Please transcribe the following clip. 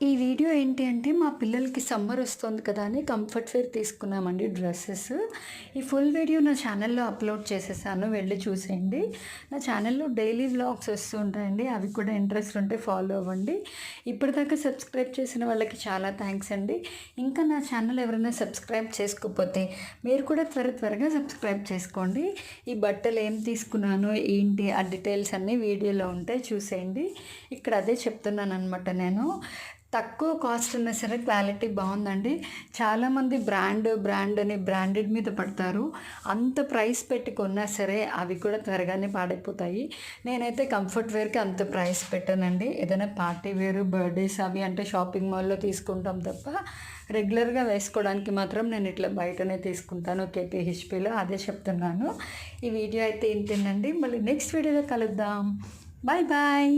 ఈ వీడియో ఏంటి అంటే మా పిల్లలకి సమ్మర్ వస్తుంది కదా అని కంఫర్ట్ వేర్ తీసుకున్నామండి డ్రెస్సెస్. ఈ ఫుల్ వీడియో నా ఛానల్లో అప్లోడ్ చేసేసాను, వెళ్ళి చూసేయండి. నా ఛానల్లో డైలీ వ్లాగ్స్ వస్తూ ఉంటాయండి, అవి కూడా ఇంట్రెస్ట్ ఉంటే ఫాలో అవ్వండి. ఇప్పటిదాకా సబ్స్క్రైబ్ చేసిన వాళ్ళకి చాలా థ్యాంక్స్ అండి. ఇంకా నా ఛానల్ ఎవరైనా సబ్స్క్రైబ్ చేసుకోకపోతే మీరు కూడా త్వరగా సబ్స్క్రైబ్ చేసుకోండి. ఈ బట్టలు ఏం తీసుకున్నాను ఏంటి ఆ డీటెయిల్స్ అన్నీ వీడియోలో ఉంటాయి, చూసేయండి. ఇక్కడ అదే చెప్తున్నాను అనమాట. నేను తక్కువ కాస్ట్ ఉన్నా సరే క్వాలిటీ బాగుందండి. చాలామంది బ్రాండ్ అని బ్రాండెడ్ మీద పడతారు. అంత ప్రైస్ పెట్టి కొన్నా సరే అవి కూడా త్వరగానే పాడైపోతాయి. నేనైతే కంఫర్ట్ వేర్కి అంత ప్రైస్ పెట్టానండి. ఏదైనా పార్టీ వేరు, బర్త్డేస్ అవి అంటే షాపింగ్ మాల్లో తీసుకుంటాం తప్ప రెగ్యులర్గా వేసుకోవడానికి మాత్రం నేను ఇట్లా బయటనే తీసుకుంటాను, కేపీహెచ్పీలో. అదే చెప్తున్నాను. ఈ వీడియో అయితే ఇంతేనండి. మళ్ళీ నెక్స్ట్ వీడియోలో కలుద్దాం. Bye bye.